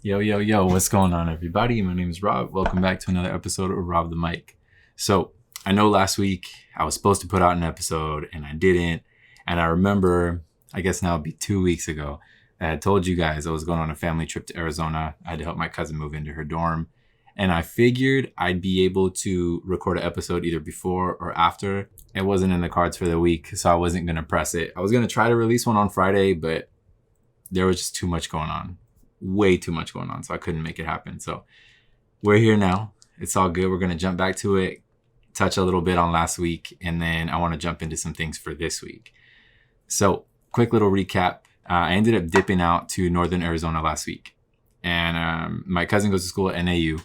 Yo, yo, yo, what's going on, everybody? My name is Rob. Welcome back to another episode of Rob the Mic. So, I know last week I was supposed to put out an episode and I didn't. And I remember, I guess now it'd be 2 weeks ago, that I told you guys I was going on a family trip to Arizona. I had to help my cousin move into her dorm. And I figured I'd be able to record an episode either before or after. It wasn't in the cards for the week, so I wasn't going to press it. I was going to try to release one on Friday, but there was just too much going on. Way too much going on, so I couldn't make it happen. So we're here now. It's all good. We're going to jump back to it, touch a little bit on last week, and then I want to jump into some things for this week. So quick little recap. I ended up dipping out to Northern Arizona last week, and my cousin goes to school at NAU.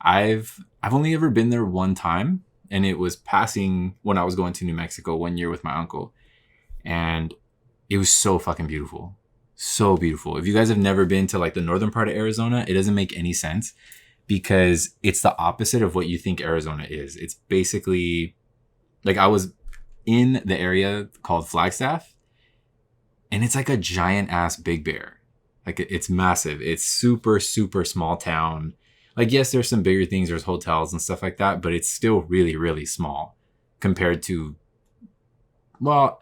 I've only ever been there one time, and it was passing when I was going to New Mexico 1 year with my uncle, and it was so fucking beautiful. So beautiful. If you guys have never been to like the northern part of Arizona, it doesn't make any sense because it's the opposite of what you think Arizona is. It's basically like I was in the area called Flagstaff, and it's like a giant ass Big Bear. Like it's massive. It's super, super small town. Like, yes, there's some bigger things. There's hotels and stuff like that, but it's still really, really small compared to, well,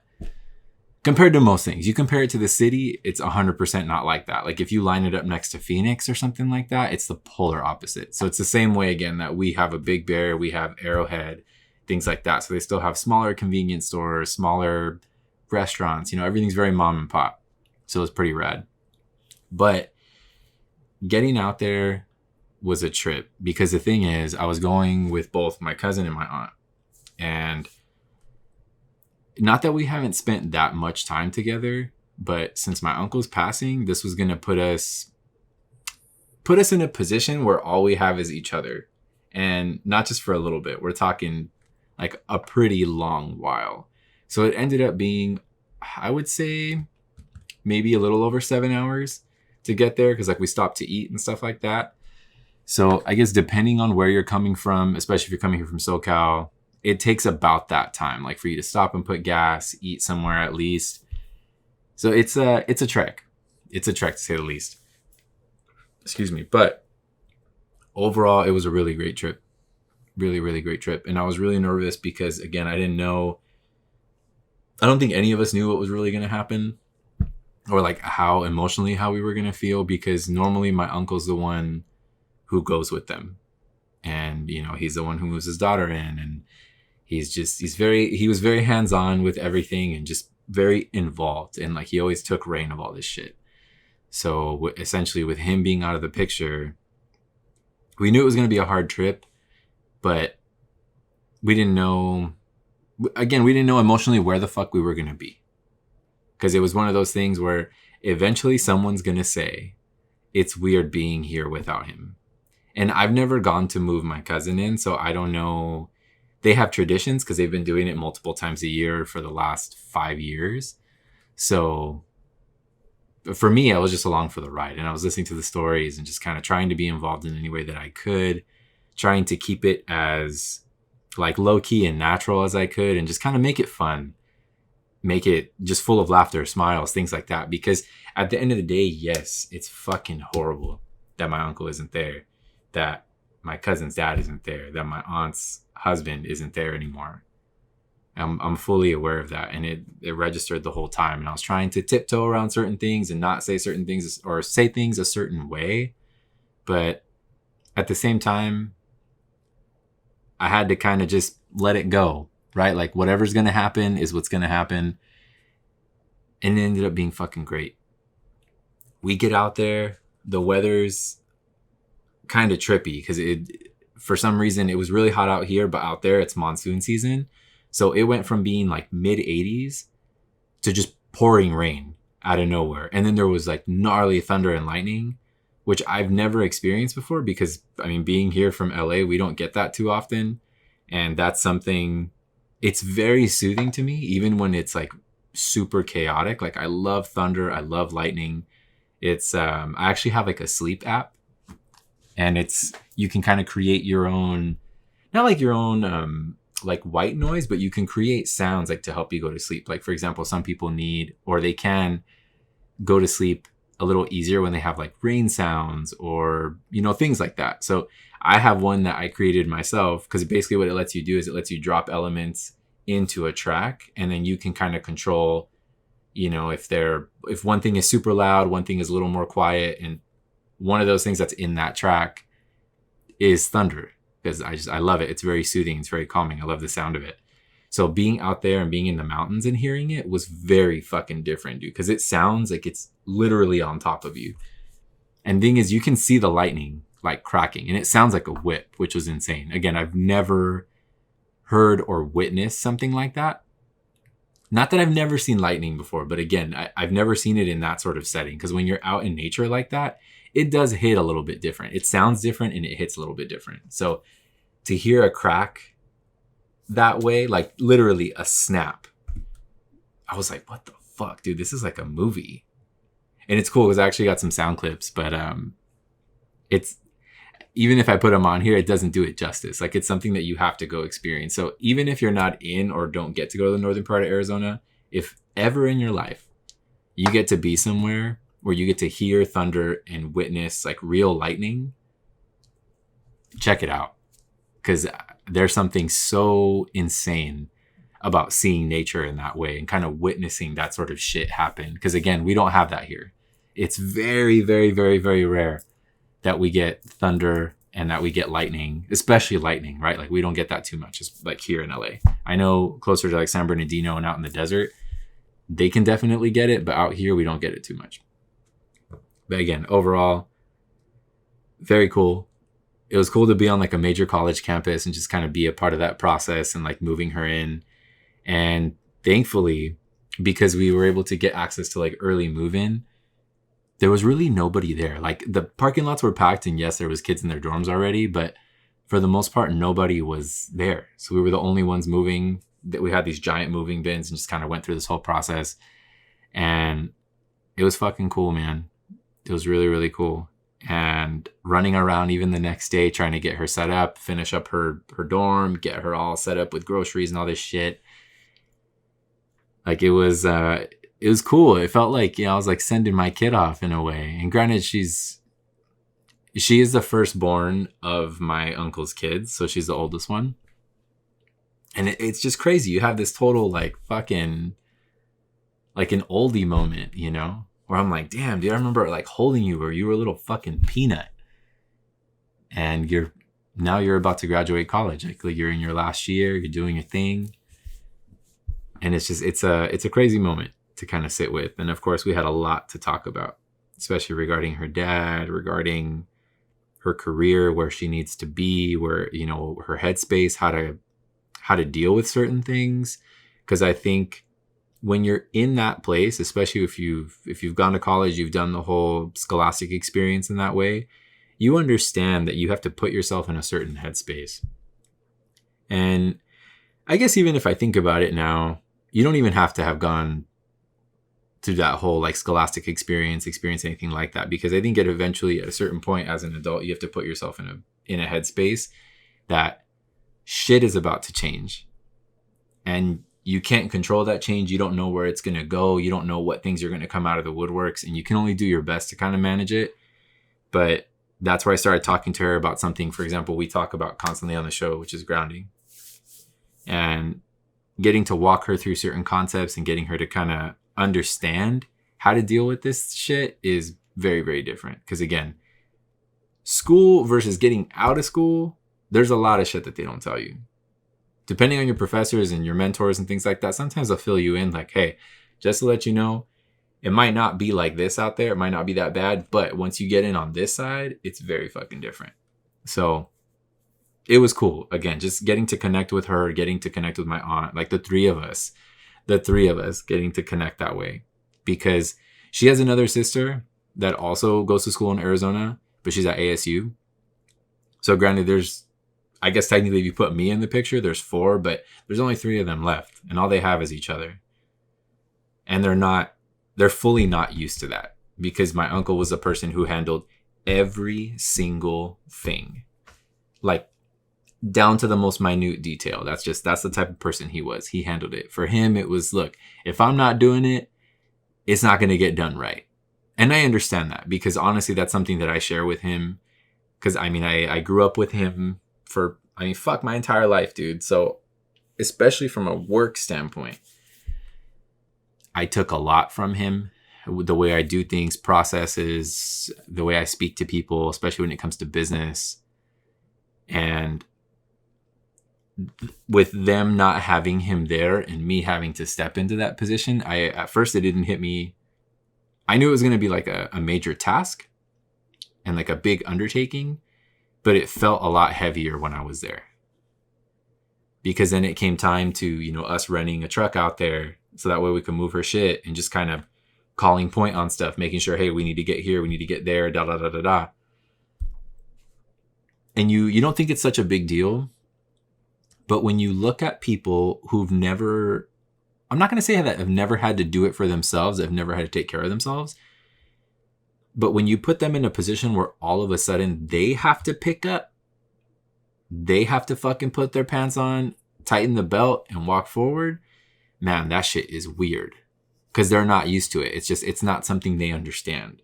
compared to most things. You compare it to the city, it's 100% not like that. Like if you line it up next to Phoenix or something like that, it's the polar opposite. So it's the same way again that we have a Big Bear, we have Arrowhead, things like that. So they still have smaller convenience stores, smaller restaurants, everything's very mom and pop. So it's pretty rad. But getting out there was a trip because the thing is, I was going with both my cousin and my aunt. And not that we haven't spent that much time together, but since my uncle's passing, this was going to put us in a position where all we have is each other. And not just for a little bit. We're talking like a pretty long while. So it ended up being, I would say, maybe a little over 7 hours to get there because like we stopped to eat and stuff like that. So I guess depending on where you're coming from, especially if you're coming here from SoCal, it takes about that time, like for you to stop and put gas, eat somewhere at least. So it's a trek. It's a trek to say the least. Excuse me. But overall, it was a really great trip. Really, really great trip. And I was really nervous because, again, I don't think any of us knew what was really going to happen or like how emotionally how we were going to feel because normally my uncle's the one who goes with them. And, he's the one who moves his daughter in and he was very hands-on with everything and just very involved. And like, he always took reign of all this shit. So essentially with him being out of the picture, we knew it was going to be a hard trip, but we didn't know emotionally where the fuck we were going to be. Because it was one of those things where eventually someone's going to say, it's weird being here without him. And I've never gone to move my cousin in, so I don't know. They have traditions because they've been doing it multiple times a year for the last 5 years. So for me, I was just along for the ride and I was listening to the stories and just kind of trying to be involved in any way that I could, trying to keep it as like low key and natural as I could and just kind of make it fun, make it just full of laughter, smiles, things like that. Because at the end of the day, yes, it's fucking horrible that my uncle isn't there, that my cousin's dad isn't there, that my aunt's husband isn't there anymore. I'm fully aware of that. And it registered the whole time. And I was trying to tiptoe around certain things and not say certain things or say things a certain way. But at the same time, I had to kind of just let it go, right? Like whatever's going to happen is what's going to happen. And it ended up being fucking great. We get out there, the weather's kind of trippy because for some reason it was really hot out here, but out there it's monsoon season. So it went from being like mid 80s to just pouring rain out of nowhere. And then there was like gnarly thunder and lightning, which I've never experienced before because being here from LA, we don't get that too often. And that's something, it's very soothing to me, even when it's like super chaotic. Like I love thunder. I love lightning. It's, I actually have like a sleep app. And you can kind of create your own, not like your own like white noise, but you can create sounds like to help you go to sleep. Like for example, some people need, or they can go to sleep a little easier when they have like rain sounds or, things like that. So I have one that I created myself, because basically what it lets you do is it lets you drop elements into a track, and then you can kind of control, if one thing is super loud, one thing is a little more quiet. And one of those things that's in that track is thunder, because I love it. It's very soothing. It's very calming. I love the sound of it. So being out there and being in the mountains and hearing it was very fucking different, dude, because it sounds like it's literally on top of you. And thing is, you can see the lightning like cracking, and it sounds like a whip, which was insane. Again, I've never heard or witnessed something like that. Not that I've never seen lightning before, but again, I've never seen it in that sort of setting, because when you're out in nature like that, it does hit a little bit different. It sounds different and it hits a little bit different. So to hear a crack that way, like literally a snap, I was like, what the fuck, dude? This is like a movie. And it's cool because I actually got some sound clips, but it's, even if I put them on here, it doesn't do it justice. Like, it's something that you have to go experience. So even if you're not in or don't get to go to the northern part of Arizona, if ever in your life you get to be somewhere where you get to hear thunder and witness like real lightning, check it out. Because there's something so insane about seeing nature in that way and kind of witnessing that sort of shit happen. Because again, we don't have that here. It's very, very, very, very rare that we get thunder and that we get lightning, especially lightning, right? Like, we don't get that too much, just like here in LA. I know closer to like San Bernardino and out in the desert, they can definitely get it, but out here we don't get it too much. But again, overall, very cool. It was cool to be on like a major college campus and just kind of be a part of that process and like moving her in. And thankfully, because we were able to get access to like early move-in, there was really nobody there. Like, the parking lots were packed, and yes, there was kids in their dorms already, but for the most part, nobody was there. So we were the only ones moving. That we had these giant moving bins and just kind of went through this whole process. And it was fucking cool, man. It was really, really cool. And running around even the next day, trying to get her set up, finish up her dorm, get her all set up with groceries and all this shit. Like, it was cool. It felt like, I was like sending my kid off in a way. And granted, she is the firstborn of my uncle's kids. So she's the oldest one. And it's just crazy. You have this total like fucking, like an oldie moment, where I'm like, damn, dude, I remember like holding you where you were a little fucking peanut. And you're about to graduate college. Like you're in your last year, you're doing your thing. And it's a crazy moment to kind of sit with. And of course, we had a lot to talk about, especially regarding her dad, regarding her career, where she needs to be, where, her headspace, how to deal with certain things. Because I think when you're in that place, especially if you've gone to college, you've done the whole scholastic experience in that way, you understand that you have to put yourself in a certain headspace. And I guess even if I think about it now, you don't even have to have gone through that whole like scholastic experience anything like that, because I think it eventually, at a certain point as an adult, you have to put yourself in a headspace that shit is about to change, and you can't control that change. You don't know where it's going to go. You don't know what things are going to come out of the woodworks, and you can only do your best to kind of manage it. But that's where I started talking to her about something, for example, we talk about constantly on the show, which is grounding, and getting to walk her through certain concepts and getting her to kind of understand how to deal with this shit is very, very different. Because again, school versus getting out of school, there's a lot of shit that they don't tell you. Depending on your professors and your mentors and things like that, sometimes they'll fill you in like, hey, just to let you know, it might not be like this out there. It might not be that bad. But once you get in on this side, it's very fucking different. So it was cool. Again, just getting to connect with her, getting to connect with my aunt, like the three of us getting to connect that way. Because she has another sister that also goes to school in Arizona, but she's at ASU. So granted, I guess technically if you put me in the picture, there's 4, but there's only 3 of them left, and all they have is each other. And they're fully not used to that, because my uncle was a person who handled every single thing, like down to the most minute detail. That's the type of person he was. He handled it. For him, it was, look, if I'm not doing it, it's not going to get done right. And I understand that because honestly, that's something that I share with him. Because I mean, I grew up with him for, fuck my entire life, dude. So especially from a work standpoint, I took a lot from him. The way I do things, processes, the way I speak to people, especially when it comes to business. And with them not having him there and me having to step into that position, at first it didn't hit me. I knew it was going to be like a major task and like a big undertaking, but it felt a lot heavier when I was there. Because then it came time to, us renting a truck out there so that way we could move her shit and just kind of calling point on stuff, making sure, hey, we need to get here, we need to get there, da da da da da. And you don't think it's such a big deal, but when you look at people who've never, I'm not going to say that have never had to do it for themselves, have never had to take care of themselves, but when you put them in a position where all of a sudden they have to pick up, they have to fucking put their pants on, tighten the belt, and walk forward, man, that shit is weird. Because they're not used to it. It's not something they understand.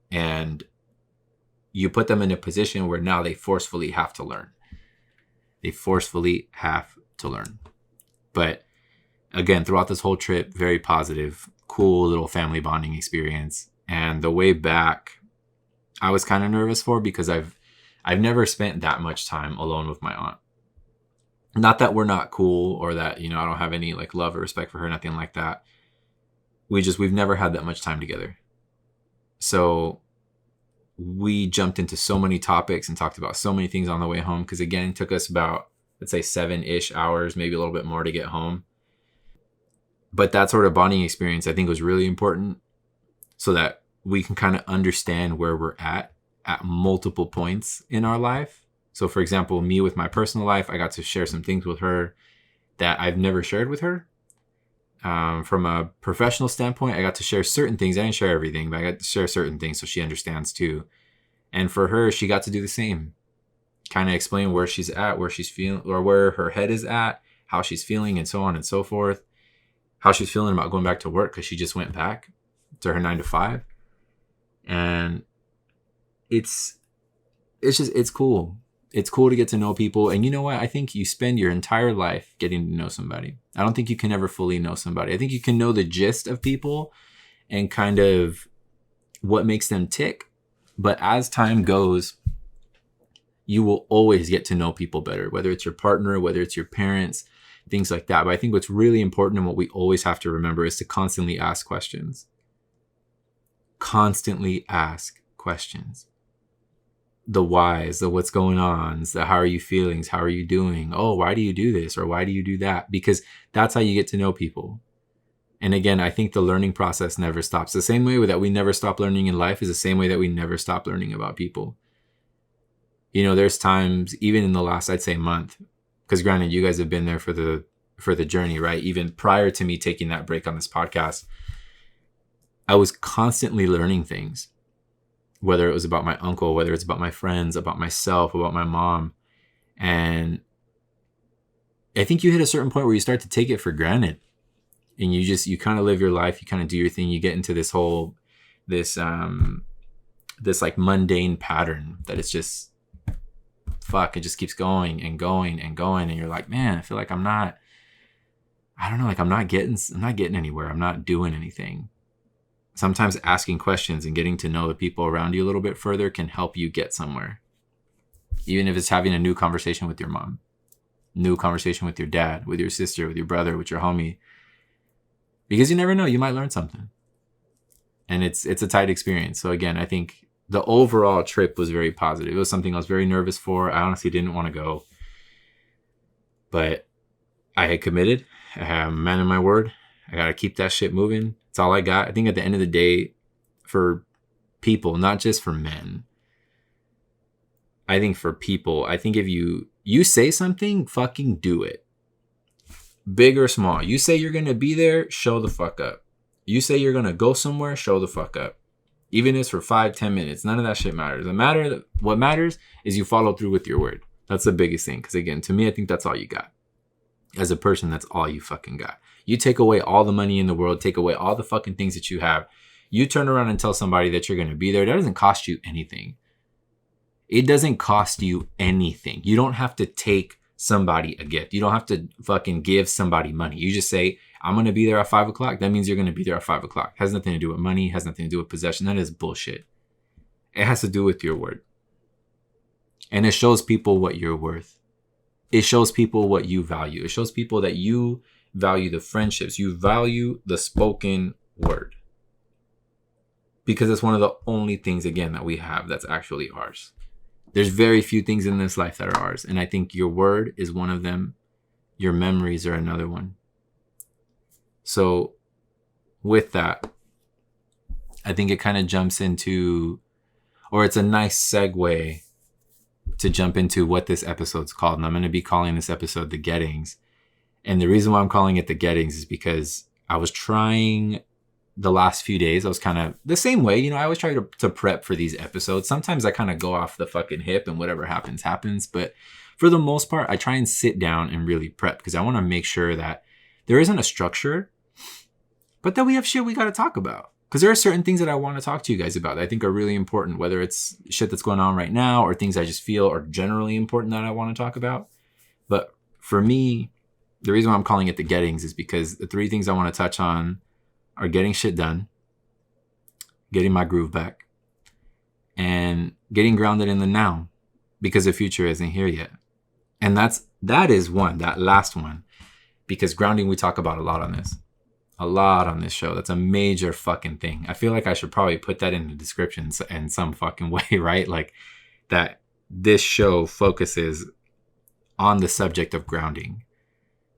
And you put them in a position where now they forcefully have to learn. They forcefully have to learn. But again, throughout this whole trip, very positive, cool little family bonding experience. And the way back, I was kind of nervous for because I've never spent that much time alone with my aunt. Not that we're not cool or that, I don't have any like love or respect for her, nothing like that. We've never had that much time together. So we jumped into so many topics and talked about so many things on the way home. Because again, it took us about, let's say 7-ish hours, maybe a little bit more to get home. But that sort of bonding experience, I think, was really important so that we can kind of understand where we're at multiple points in our life. So for example, me with my personal life, I got to share some things with her that I've never shared with her. From a professional standpoint, I got to share certain things. I didn't share everything, but I got to share certain things so she understands too. And for her, she got to do the same. Kind of explain where she's at, where she's feeling, or where her head is at, how she's feeling, and so on and so forth. How she's feeling about going back to work because she just went back to her 9 to 5. And it's cool. It's cool to get to know people. And you know what? I think you spend your entire life getting to know somebody. I don't think you can ever fully know somebody. I think you can know the gist of people and kind of what makes them tick. But as time goes, you will always get to know people better, whether it's your partner, whether it's your parents, things like that. But I think what's really important and what we always have to remember is to constantly ask questions. Constantly ask questions. The whys, the what's going on, the how are you feeling, how are you doing? Oh, why do you do this? Or why do you do that? Because that's how you get to know people. And again, I think the learning process never stops. The same way that we never stop learning in life is the same way that we never stop learning about people. There's times, even in the last, I'd say, month, because granted, you guys have been there for the journey, right? Even prior to me taking that break on this podcast, I was constantly learning things. Whether it was about my uncle, whether it's about my friends, about myself, about my mom. And I think you hit a certain point where you start to take it for granted. And you kind of live your life, you kind of do your thing, you get into this like mundane pattern that it's just, it just keeps going and going and going. And you're like, man, I feel like I'm not getting anywhere. I'm not doing anything. Sometimes asking questions and getting to know the people around you a little bit further can help you get somewhere. Even if it's having a new conversation with your mom, new conversation with your dad, with your sister, with your brother, with your homie. Because you never know, you might learn something. And it's a tight experience. So again, I think the overall trip was very positive. It was something I was very nervous for. I honestly didn't want to go. But I had committed. I have a man in my word. I got to keep that shit moving. It's all I got. I think at the end of the day, for people, not just for men, I think for people, I think if you say something, fucking do it. Big or small. You say you're going to be there, show the fuck up. You say you're going to go somewhere, show the fuck up. Even if it's for 5-10 minutes, none of that shit matters. What matters is you follow through with your word. That's the biggest thing. Because again, to me, I think that's all you got. As a person, that's all you fucking got. You take away all the money in the world, take away all the fucking things that you have. You turn around and tell somebody that you're going to be there. That doesn't cost you anything. It doesn't cost you anything. You don't have to take somebody a gift. You don't have to fucking give somebody money. You just say, I'm going to be there at 5 o'clock. That means you're going to be there at 5 o'clock. It has nothing to do with money. It has nothing to do with possession. That is bullshit. It has to do with your word. And it shows people what you're worth. It shows people what you value. It shows people that you value the friendships. You value the spoken word. Because it's one of the only things, again, that we have that's actually ours. There's very few things in this life that are ours. And I think your word is one of them. Your memories are another one. So with that, I think it kind of jumps into, or it's a nice segue to jump into what this episode's called. And I'm going to be calling this episode The Gettings. And the reason why I'm calling it The Gettings is because I was trying the last few days. I was kind of the same way. I always try to prep for these episodes. Sometimes I kind of go off the fucking hip and whatever happens, happens. But for the most part, I try and sit down and really prep because I want to make sure that there isn't a structure, but that we have shit we got to talk about. Because there are certain things that I want to talk to you guys about that I think are really important, whether it's shit that's going on right now or things I just feel are generally important that I want to talk about. But for me, the reason why I'm calling it The Gettings is because the 3 things I want to touch on are getting shit done, getting my groove back, and getting grounded in the now, because the future isn't here yet. And that is one, that last one, because grounding we talk about a lot on this show. That's a major fucking thing. I feel like I should probably put that in the description in some fucking way, right? Like that this show focuses on the subject of grounding.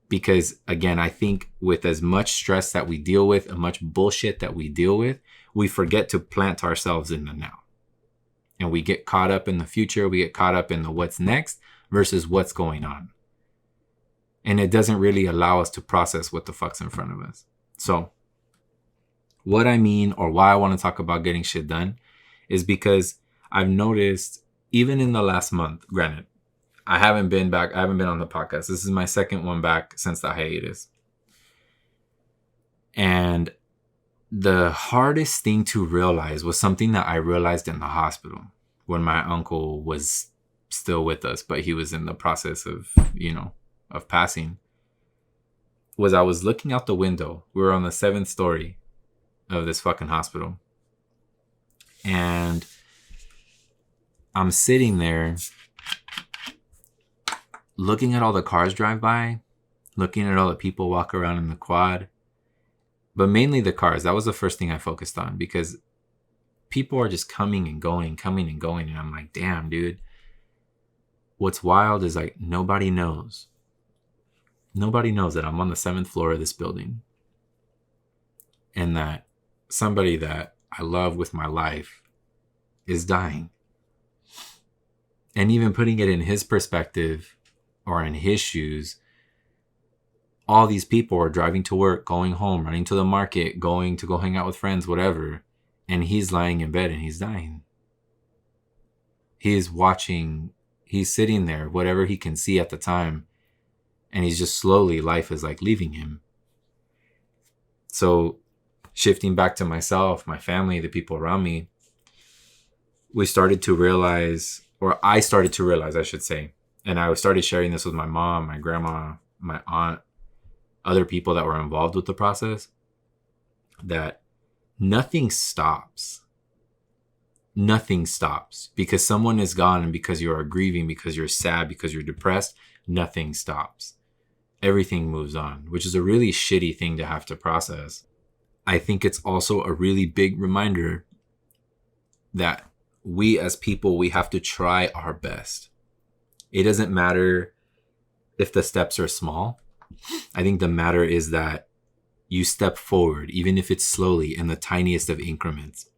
Because again, I think with as much stress that we deal with, and much bullshit that we deal with, we forget to plant ourselves in the now. And we get caught up in the future. We get caught up in the what's next versus what's going on. And it doesn't really allow us to process what the fuck's in front of us. So what I mean, or why I want to talk about getting shit done, is because I've noticed, even in the last month, granted, I haven't been on the podcast. This is my second one back since the hiatus. And the hardest thing to realize was something that I realized in the hospital when my uncle was still with us, but he was in the process of passing. Was I was looking out the window. We were on the 7th story of this fucking hospital. And I'm sitting there looking at all the cars drive by, looking at all the people walk around in the quad, but mainly the cars. That was the first thing I focused on, because people are just coming and going. And I'm like, damn, dude. What's wild is like nobody knows that I'm on the 7th floor of this building, and that somebody that I love with my life is dying. And even putting it in his perspective, or in his shoes, all these people are driving to work, going home, running to the market, going to go hang out with friends, whatever. And he's lying in bed and he's dying. He's sitting there, whatever he can see at the time. And he's just slowly, life is like leaving him. So shifting back to myself, my family, the people around me, I started to realize, I should say, and I started sharing this with my mom, my grandma, my aunt, other people that were involved with the process, that nothing stops. Nothing stops. Because someone is gone, and because you are grieving, because you're sad, because you're depressed, nothing stops. Everything moves on, which is a really shitty thing to have to process. I think it's also a really big reminder that we as people, we have to try our best. It doesn't matter if the steps are small. I think the matter is that you step forward, even if it's slowly, in the tiniest of increments.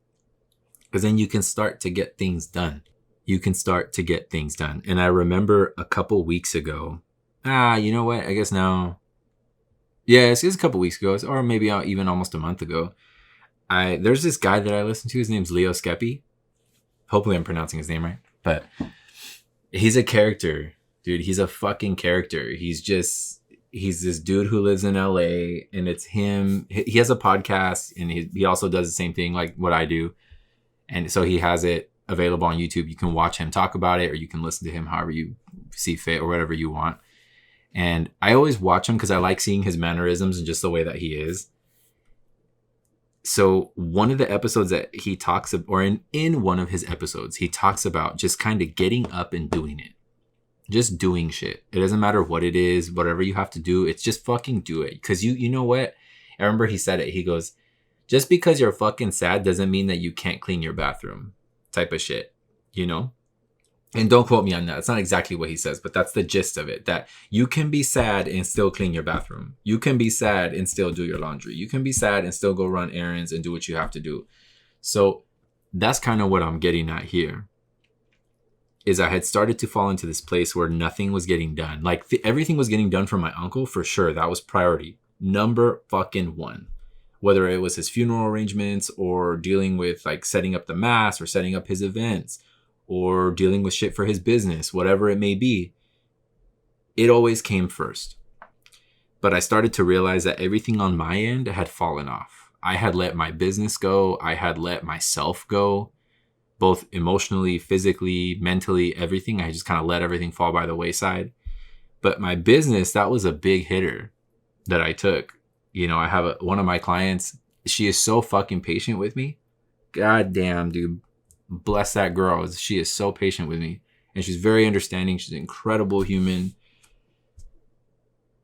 Because then you can start to get things done. And I remember a couple weeks ago, you know what? I guess now, it's a couple weeks ago, or maybe even almost a month ago. There's this guy that I listen to. His name's Leo Skepi. Hopefully I'm pronouncing his name right. But he's a character, dude. He's a fucking character. He's just, he's this dude who lives in LA, and it's him. He has a podcast, and he also does the same thing like what I do. And so he has it available on YouTube. You can watch him talk about it, or you can listen to him however you see fit or whatever you want. And I always watch him because I like seeing his mannerisms and just the way that he is. So one of the episodes that he talks about, or in one of his episodes, he talks about just kind of getting up and doing it. Just doing shit. It doesn't matter what it is, whatever you have to do, it's just fucking do it. Because you know what? I remember he said it. He goes, just because you're fucking sad doesn't mean that you can't clean your bathroom, type of shit, you know? And don't quote me on that. It's not exactly what he says, but that's the gist of it. That you can be sad and still clean your bathroom. You can be sad and still do your laundry. You can be sad and still go run errands and do what you have to do. So that's kind of what I'm getting at here. Is I had started to fall into this place where nothing was getting done. Like everything was getting done for my uncle, for sure. That was priority number fucking one. Whether it was his funeral arrangements or dealing with like setting up the mass or setting up his events or dealing with shit for his business, whatever it may be, it always came first. But I started to realize that everything on my end had fallen off. I had let my business go. I had let myself go, both emotionally, physically, mentally, everything. I just kind of let everything fall by the wayside. But my business, that was a big hitter that I took. You know, I have one of my clients, she is so fucking patient with me. God damn, dude. Bless that girl. She is so patient with me. And she's very understanding. She's an incredible human.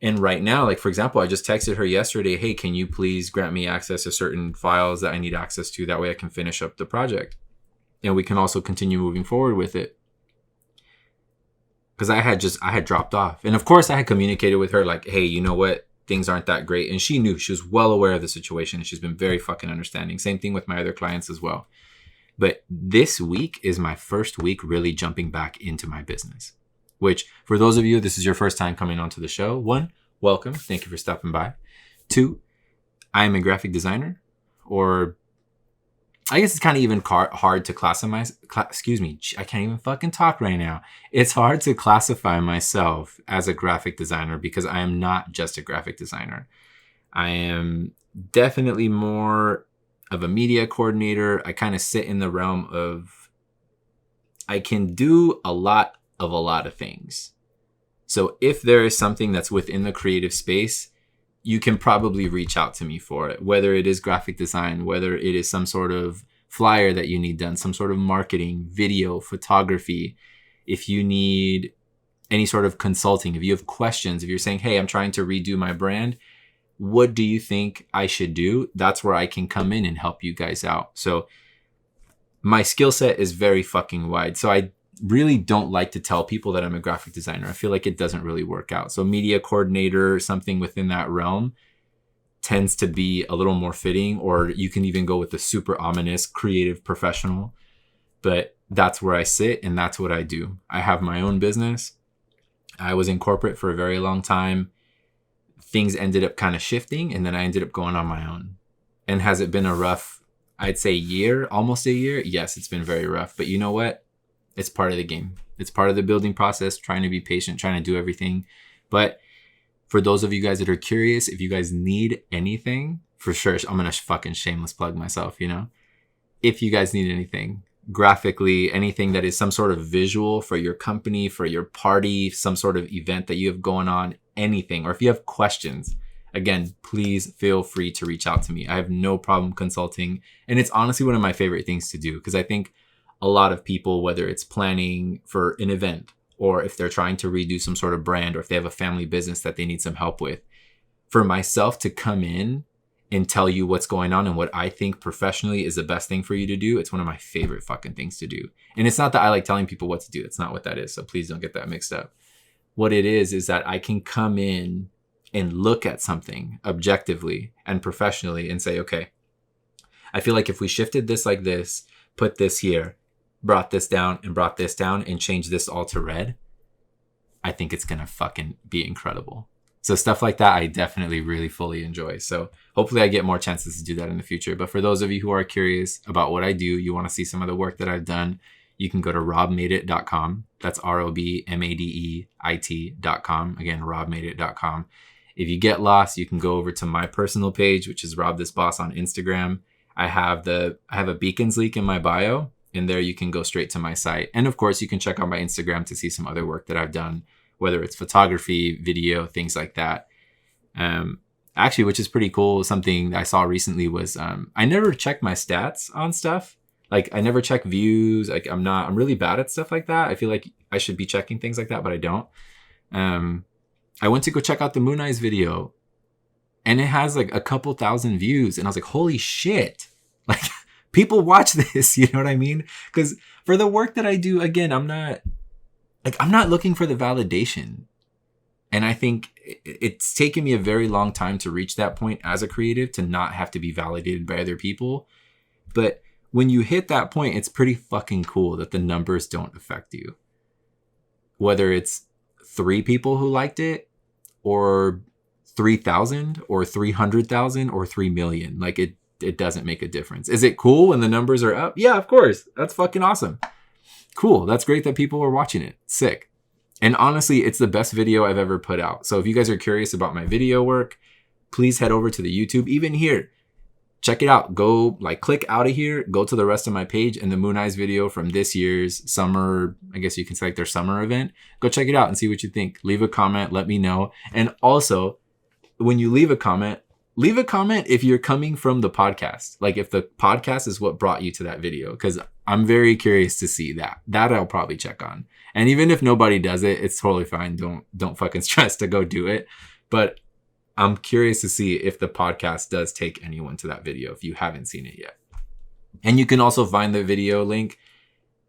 And right now, like, for example, I just texted her yesterday, hey, can you please grant me access to certain files that I need access to? That way I can finish up the project. And we can also continue moving forward with it. Because I had dropped off. And of course, I had communicated with her like, hey, you know what? Things aren't that great. And she knew. She was well aware of the situation. And she's been very fucking understanding. Same thing with my other clients as well. But this week is my first week really jumping back into my business. Which, for those of you, this is your first time coming onto the show. 1, welcome. Thank you for stopping by. 2, I am a graphic designer. Or I guess it's kind of even hard to classify. Excuse me, I can't even fucking talk right now. It's hard to classify myself as a graphic designer because I am not just a graphic designer. I am definitely more of a media coordinator. I kind of sit in the realm of I can do a lot of things. So if there is something that's within the creative space, you can probably reach out to me for it, whether it is graphic design, whether it is some sort of flyer that you need done, some sort of marketing, video, photography. If you need any sort of consulting, if you have questions, if you're saying, hey, I'm trying to redo my brand, what do you think I should do? That's where I can come in and help you guys out. So my skill set is very fucking wide. So I really don't like to tell people that I'm a graphic designer. I feel like it doesn't really work out. So media coordinator, something within that realm tends to be a little more fitting, or you can even go with the super ominous creative professional. But that's where I sit and that's what I do. I have my own business. I was in corporate for a very long time. Things ended up kind of shifting and then I ended up going on my own. And has it been a rough, I'd say year, almost a year? Yes, it's been very rough. But you know what? It's part of the game. It's part of the building process, trying to be patient, trying to do everything. But for those of you guys that are curious, if you guys need anything, for sure, I'm going to fucking shameless plug myself, you know? If you guys need anything, graphically, anything that is some sort of visual for your company, for your party, some sort of event that you have going on, anything, or if you have questions, again, please feel free to reach out to me. I have no problem consulting. And it's honestly one of my favorite things to do because I think a lot of people, whether it's planning for an event or if they're trying to redo some sort of brand or if they have a family business that they need some help with, for myself to come in and tell you what's going on and what I think professionally is the best thing for you to do, it's one of my favorite fucking things to do. And it's not that I like telling people what to do. That's not what that is. So please don't get that mixed up. What it is that I can come in and look at something objectively and professionally and say, okay, I feel like if we shifted this like this, put this here, brought this down and changed this all to red, I think it's going to fucking be incredible. So stuff like that, I definitely really fully enjoy. So hopefully I get more chances to do that in the future. But for those of you who are curious about what I do, you want to see some of the work that I've done, you can go to robmadeit.com. That's ROBMADEIT.com. Again, robmadeit.com. If you get lost, you can go over to my personal page, which is Rob This Boss on Instagram. I have a Beacons link in my bio. In there, you can go straight to my site. And of course, you can check out my Instagram to see some other work that I've done, whether it's photography, video, things like that. Actually, which is pretty cool. Something I saw recently was I never check my stats on stuff. Like I never check views. Like I'm really bad at stuff like that. I feel like I should be checking things like that, but I don't. I went to go check out the Moon Eyes video and it has like a couple thousand views. And I was like, holy shit. Like people watch this, you know what I mean? Because for the work that I do, again, I'm not looking for the validation. And I think it's taken me a very long time to reach that point as a creative, to not have to be validated by other people. But when you hit that point, it's pretty fucking cool that the numbers don't affect you. Whether it's 3 people who liked it, or 3,000, or 300,000, or 3 million. Like it doesn't make a difference. Is it cool when the numbers are up? Yeah, of course. That's fucking awesome. Cool. That's great that people are watching it. Sick. And honestly, it's the best video I've ever put out. So if you guys are curious about my video work, please head over to the YouTube. Even here, check it out. Go click out of here, go to the rest of my page, and the Moon Eyes video from this year's summer, I guess you can say their summer event. Go check it out and see what you think. Leave a comment, let me know. And also, when you leave a comment if you're coming from the podcast. Like if the podcast is what brought you to that video, because I'm very curious to see that. That I'll probably check on. And even if nobody does it, it's totally fine. Don't fucking stress to go do it. But I'm curious to see if the podcast does take anyone to that video if you haven't seen it yet. And you can also find the video link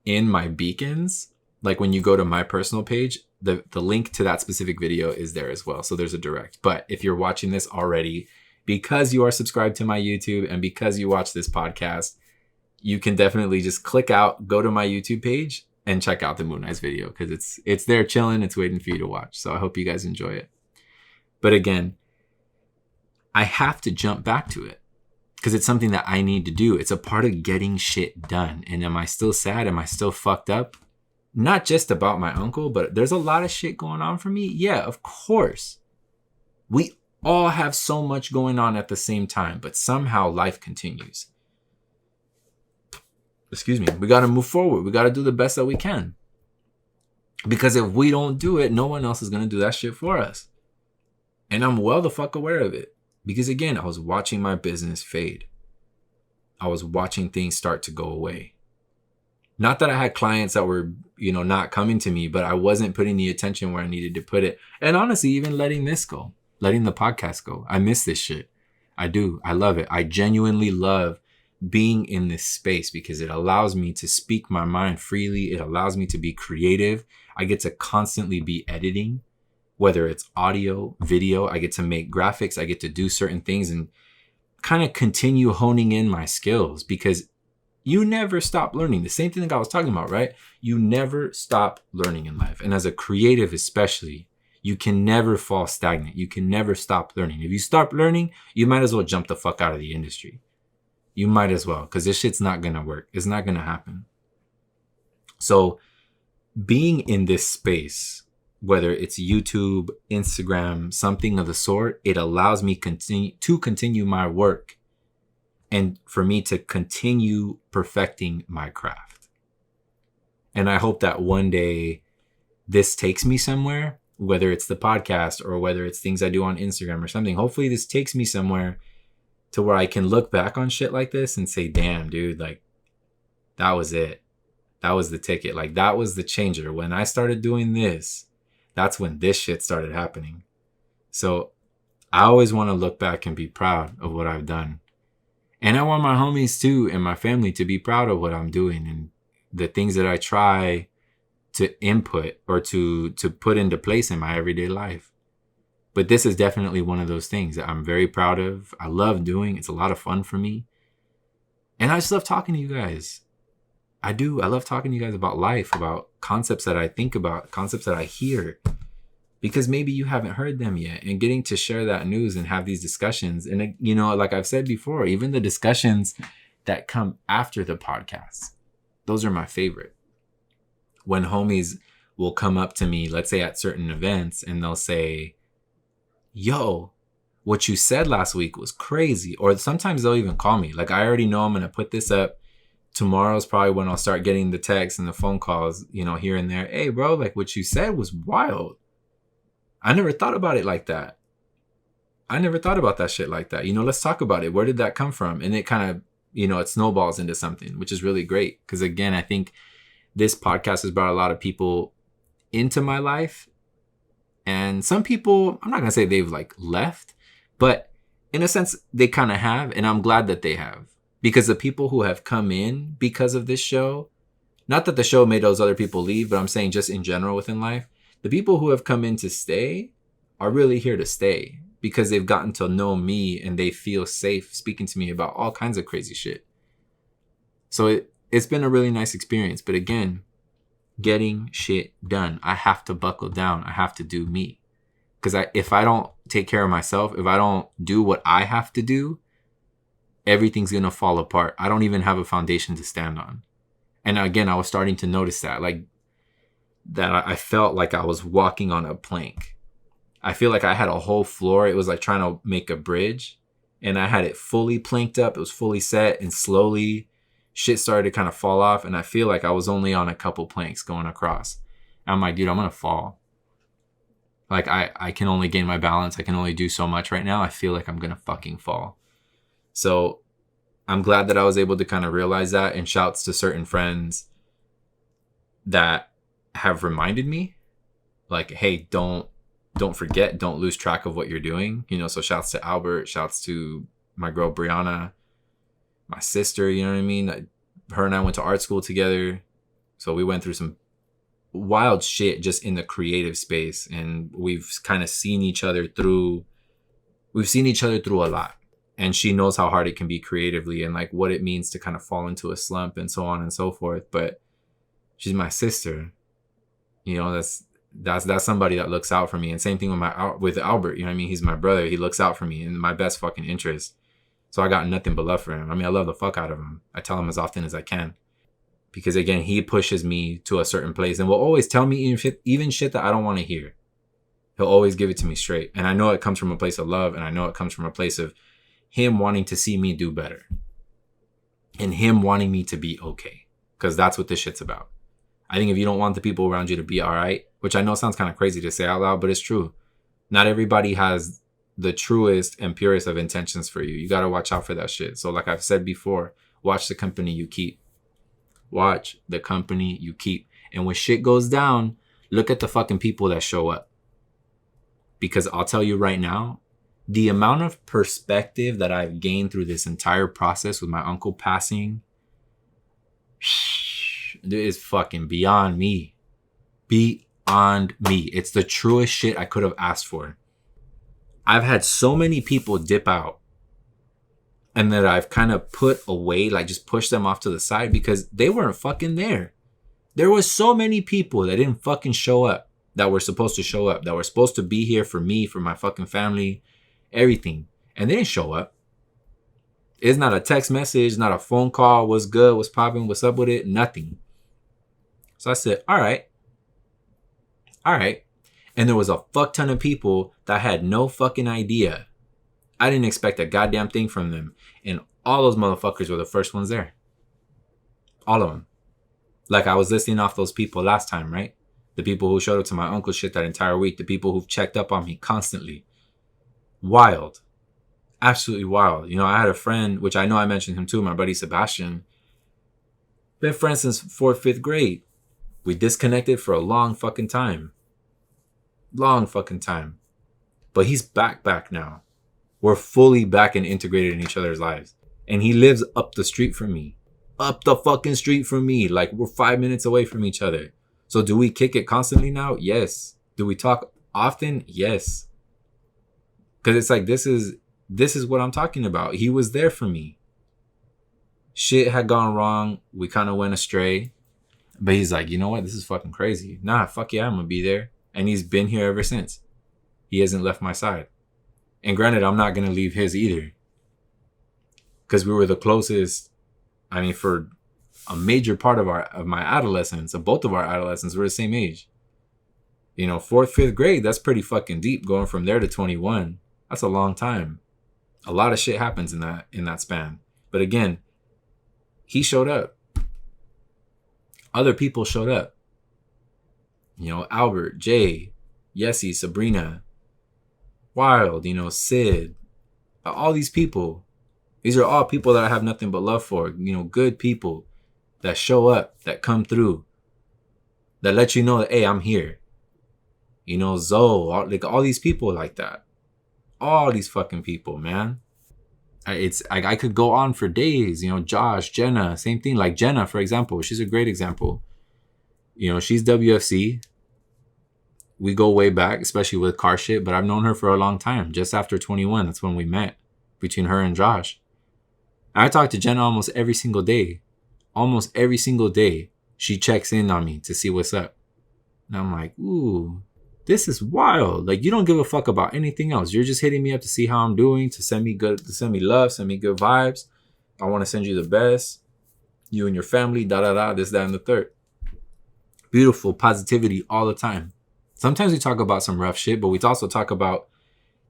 in my Beacons. Like when you go to my personal page, the link to that specific video is there as well. So there's a direct. But if you're watching this already, because you are subscribed to my YouTube and because you watch this podcast, you can definitely just click out, go to my YouTube page, and check out the Moon Eyes video, because it's there chilling. It's waiting for you to watch. So I hope you guys enjoy it. But again, I have to jump back to it because it's something that I need to do. It's a part of getting shit done. And am I still sad? Am I still fucked up? Not just about my uncle, but there's a lot of shit going on for me. Yeah, of course. We all have so much going on at the same time, but somehow life continues. Excuse me. We got to move forward. We got to do the best that we can. Because if we don't do it, no one else is going to do that shit for us. And I'm well the fuck aware of it. Because again, I was watching my business fade. I was watching things start to go away. Not that I had clients that were, not coming to me, but I wasn't putting the attention where I needed to put it. And honestly, even letting this go, letting the podcast go. I miss this shit. I do. I love it. I genuinely love being in this space because it allows me to speak my mind freely. It allows me to be creative. I get to constantly be editing, whether it's audio, video. I get to make graphics. I get to do certain things and kind of continue honing in my skills, because you never stop learning. The same thing that I was talking about, right? You never stop learning in life. And as a creative especially, you can never fall stagnant. You can never stop learning. If you stop learning, you might as well jump the fuck out of the industry. You might as well, because this shit's not going to work. It's not going to happen. So being in this space, whether it's YouTube, Instagram, something of the sort, it allows me to continue my work and for me to continue perfecting my craft. And I hope that one day this takes me somewhere, whether it's the podcast or whether it's things I do on Instagram or something. Hopefully this takes me somewhere to where I can look back on shit like this and say, damn, dude, like that was it. That was the ticket. Like that was the changer. When I started doing this, that's when this shit started happening. So I always want to look back and be proud of what I've done. And I want my homies too and my family to be proud of what I'm doing and the things that I try to input or to put into place in my everyday life. But this is definitely one of those things that I'm very proud of. I love doing. It's a lot of fun for me. And I just love talking to you guys. I do. I love talking to you guys about life, about concepts that I think about, concepts that I hear, because maybe you haven't heard them yet, and getting to share that news and have these discussions. And, like I've said before, even the discussions that come after the podcast, those are my favorite. When homies will come up to me, let's say at certain events, and they'll say, yo, what you said last week was crazy. Or sometimes they'll even call me. Like, I already know I'm going to put this up. Tomorrow's probably when I'll start getting the texts and the phone calls, here and there. Hey, bro, like what you said was wild. I never thought about it like that. I never thought about that shit like that. Let's talk about it. Where did that come from? And it kind of, it snowballs into something, which is really great. Because again, I think this podcast has brought a lot of people into my life. And some people, I'm not going to say they've like left, but in a sense, they kind of have. And I'm glad that they have. Because the people who have come in because of this show, not that the show made those other people leave, but I'm saying just in general within life, the people who have come in to stay are really here to stay because they've gotten to know me and they feel safe speaking to me about all kinds of crazy shit. So it's been a really nice experience. But again, getting shit done. I have to buckle down. I have to do me. Because if I don't take care of myself, if I don't do what I have to do, everything's going to fall apart. I don't even have a foundation to stand on. And again, I was starting to notice that, I felt like I was walking on a plank. I feel like I had a whole floor. It was like trying to make a bridge and I had it fully planked up. It was fully set and slowly shit started to kind of fall off. And I feel like I was only on a couple planks going across. I'm like, dude, I'm going to fall. Like I can only gain my balance. I can only do so much right now. I feel like I'm going to fucking fall. So I'm glad that I was able to kind of realize that, and shouts to certain friends that have reminded me like, hey, don't forget, don't lose track of what you're doing. So shouts to Albert, shouts to my girl, Brianna, my sister, you know what I mean? Her and I went to art school together. So we went through some wild shit just in the creative space. And we've kind of seen each other through a lot. And she knows how hard it can be creatively and like what it means to kind of fall into a slump and so on and so forth. But she's my sister. That's somebody that looks out for me. And same thing with Albert. You know what I mean? He's my brother. He looks out for me in my best fucking interest. So I got nothing but love for him. I mean, I love the fuck out of him. I tell him as often as I can. Because again, he pushes me to a certain place and will always tell me even shit that I don't want to hear. He'll always give it to me straight. And I know it comes from a place of love. And I know it comes from a place of him wanting to see me do better. And him wanting me to be okay. Because that's what this shit's about. I think if you don't want the people around you to be all right, which I know sounds kind of crazy to say out loud, but it's true. Not everybody has the truest and purest of intentions for you. You got to watch out for that shit. So like I've said before, watch the company you keep. Watch the company you keep. And when shit goes down, look at the fucking people that show up. Because I'll tell you right now, the amount of perspective that I've gained through this entire process with my uncle passing is fucking beyond me. Beyond me. It's the truest shit I could have asked for. I've had so many people dip out and that I've kind of put away, like just pushed them off to the side because they weren't fucking there. There was so many people that didn't fucking show up, that were supposed to show up, that were supposed to be here for me, for my fucking family, everything. And they didn't show up. It's not a text message, not a phone call. What's good? What's popping? What's up with it? Nothing. So I said, all right. And there was a fuck ton of people that had no fucking idea. I didn't expect a goddamn thing from them. And all those motherfuckers were the first ones there. All of them. Like I was listing off those people last time, right? The people who showed up to my uncle's shit that entire week. The people who've checked up on me constantly. Wild. Absolutely wild. I had a friend, which I know I mentioned him too, my buddy Sebastian. Been friends since 4th, 5th grade. We disconnected for a long fucking time. Long fucking time. But he's back now. We're fully back and integrated in each other's lives. And he lives up the street from me. Up the fucking street from me. Like we're 5 minutes away from each other. So do we kick it constantly now? Yes. Do we talk often? Yes. Because it's like, this is what I'm talking about. He was there for me. Shit had gone wrong. We kind of went astray. But he's like, you know what? This is fucking crazy. Nah, fuck yeah, I'm going to be there. And he's been here ever since. He hasn't left my side. And granted, I'm not going to leave his either. Because we were the closest. I mean, for a major part of my adolescence, of both of our adolescents, we're the same age. You know, fourth, fifth grade, that's pretty fucking deep. Going from there to 21, that's a long time. A lot of shit happens in that span. But again, he showed up. Other people showed up. You know, Albert, Jay, Yessie, Sabrina, Wild, you know, Sid, all these people. These are all people that I have nothing but love for. You know, good people that show up, that come through, that let you know that, hey, I'm here. You know, Zoe, like all these people like that. All these fucking people, man. I could go on for days. You know, Josh, Jenna, same thing. Like Jenna, for example, she's a great example. You know, she's WFC. We go way back, especially with car shit, but I've known her for a long time. Just after 21, that's when we met, between her and Josh. I talk to Jenna almost every single day. Almost every single day, she checks in on me to see what's up. And I'm like, ooh, this is wild. Like, you don't give a fuck about anything else. You're just hitting me up to see how I'm doing, to send me love, send me good vibes. I want to send you the best. You and your family, this, that, and the third. Beautiful positivity all the time. Sometimes we talk about some rough shit, but we also talk about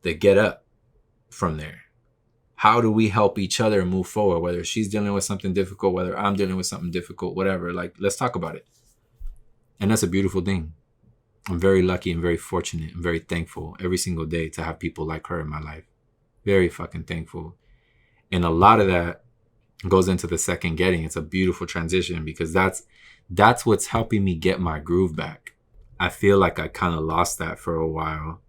the get up from there. How do we help each other move forward? Whether she's dealing with something difficult, whether I'm dealing with something difficult, whatever. Like, let's talk about it. And that's a beautiful thing. I'm very lucky and very fortunate and very thankful every single day to have people like her in my life. Very fucking thankful. And a lot of that goes into the second getting. It's a beautiful transition because that's what's helping me get my groove back. I feel like I kind of lost that for a while.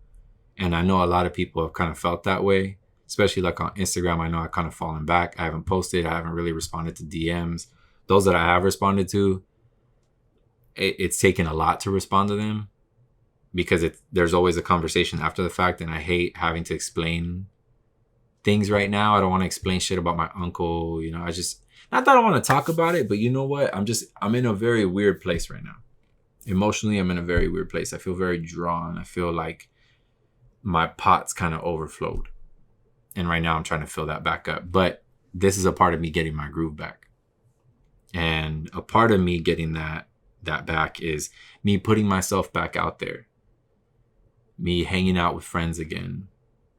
And I know a lot of people have kind of felt that way, especially like on Instagram. I know I've kind of fallen back. I haven't posted. I haven't really responded to DMs. Those that I have responded to, it's taken a lot to respond to them because there's always a conversation after the fact. And I hate having to explain things right now. I don't want to explain shit about my uncle. You know, not that I want to talk about it, but you know what? I'm in a very weird place right now. Emotionally, I'm in a very weird place. I feel very drawn. I feel like my pot's kind of overflowed. And right now I'm trying to fill that back up. But this is a part of me getting my groove back. And a part of me getting that back is me putting myself back out there. Me hanging out with friends again.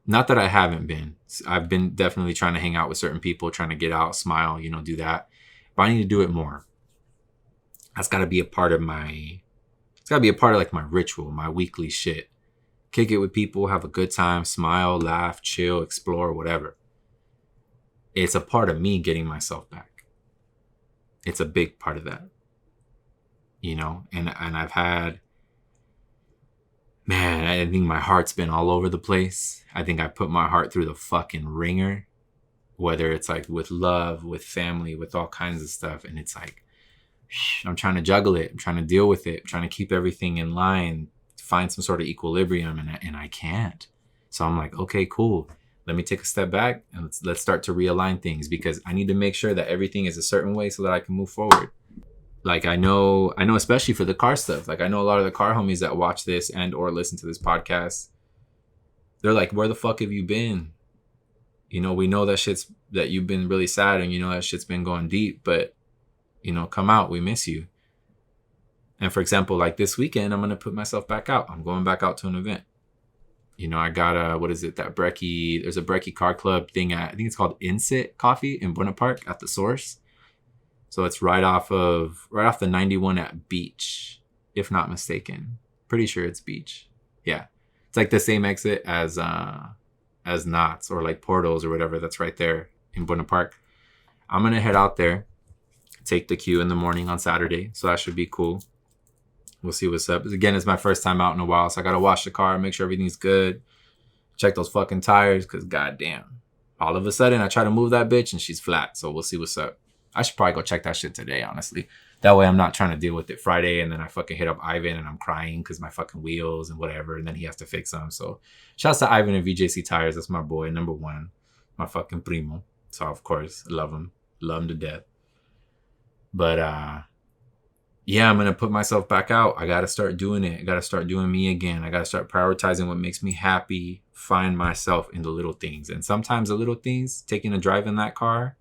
Not that I haven't been. I've been definitely trying to hang out with certain people, trying to get out, smile, you know, do that. But I need to do it more. That's got to be a part of like my ritual, my weekly shit. Kick it with people, have a good time, smile, laugh, chill, explore, whatever. It's a part of me getting myself back. It's a big part of that. You know, and I've had, man, I think my heart's been all over the place. I think I put my heart through the fucking ringer, whether it's like with love, with family, with all kinds of stuff. And it's like, I'm trying to juggle it. I'm trying to deal with it. I'm trying to keep everything in line, find some sort of equilibrium, and I can't. So I'm like, okay, cool. Let me take a step back and let's start to realign things because I need to make sure that everything is a certain way so that I can move forward. Like I know, especially for the car stuff. Like I know a lot of the car homies that watch this and or listen to this podcast. They're like, where the fuck have you been? You know, we know that you've been really sad and you know that shit's been going deep, but you know, come out. We miss you. And for example, like this weekend, I'm going to put myself back out. I'm going back out to an event. You know, I got there's a Brecky car club thing I think it's called Insit Coffee in Buena Park at the Source. So it's right off the 91 at Beach, if not mistaken. Pretty sure it's Beach. Yeah. It's like the same exit as Knott's or like Portals or whatever that's right there in Buena Park. I'm going to head out there. Take the queue in the morning on Saturday. So that should be cool. We'll see what's up. Again, it's my first time out in a while. So I got to wash the car, make sure everything's good. Check those fucking tires because goddamn. All of a sudden, I try to move that bitch and she's flat. So we'll see what's up. I should probably go check that shit today, honestly. That way I'm not trying to deal with it Friday and then I fucking hit up Ivan and I'm crying because my fucking wheels and whatever. And then he has to fix them. So shouts to Ivan and VJC Tires. That's my boy, number one. My fucking primo. So of course, love him. Love him to death. But yeah, I'm going to put myself back out. I got to start doing it. I got to start doing me again. I got to start prioritizing what makes me happy, find myself in the little things. And sometimes the little things, taking a drive in that car,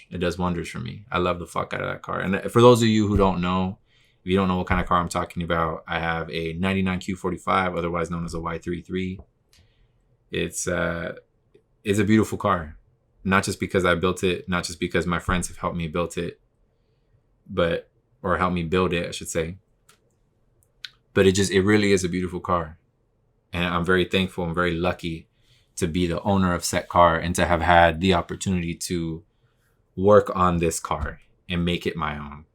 it does wonders for me. I love the fuck out of that car. And for those of you who don't know, If you don't know what kind of car I'm talking about, I have a 99 Q45, otherwise known as a Y33. It's a beautiful car. Not just because I built it, not just because my friends have helped me build it, or helped me build it, I should say. But it really is a beautiful car. And I'm very thankful and very lucky to be the owner of said car and to have had the opportunity to work on this car and make it my own.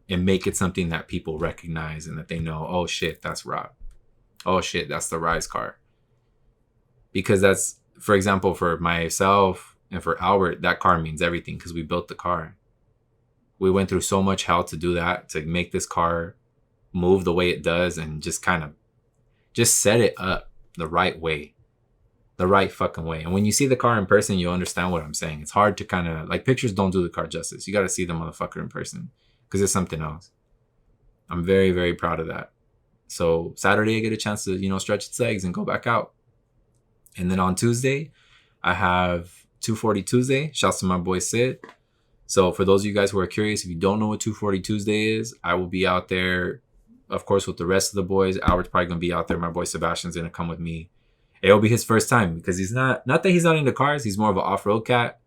And make it something that people recognize and that they know, oh shit, that's Rob. Oh shit, that's the Rise car. Because that's, for example, for myself and for Albert, that car means everything because we built the car. We went through so much hell to do that, to make this car move the way it does and just kind of just set it up the right way. The right fucking way. And when you see the car in person, you'll understand what I'm saying. It's hard to kind of, like, pictures don't do the car justice. You got to see the motherfucker in person. Because it's something else. I'm very, very proud of that. So Saturday, I get a chance to, stretch its legs and go back out. And then on Tuesday, I have 240 Tuesday. Shouts to my boy Sid. So for those of you guys who are curious, if you don't know what 240 Tuesday is, I will be out there, of course, with the rest of the boys. Albert's probably going to be out there. My boy Sebastian's going to come with me. It'll be his first time because he's not that he's not into cars. He's more of an off-road cat,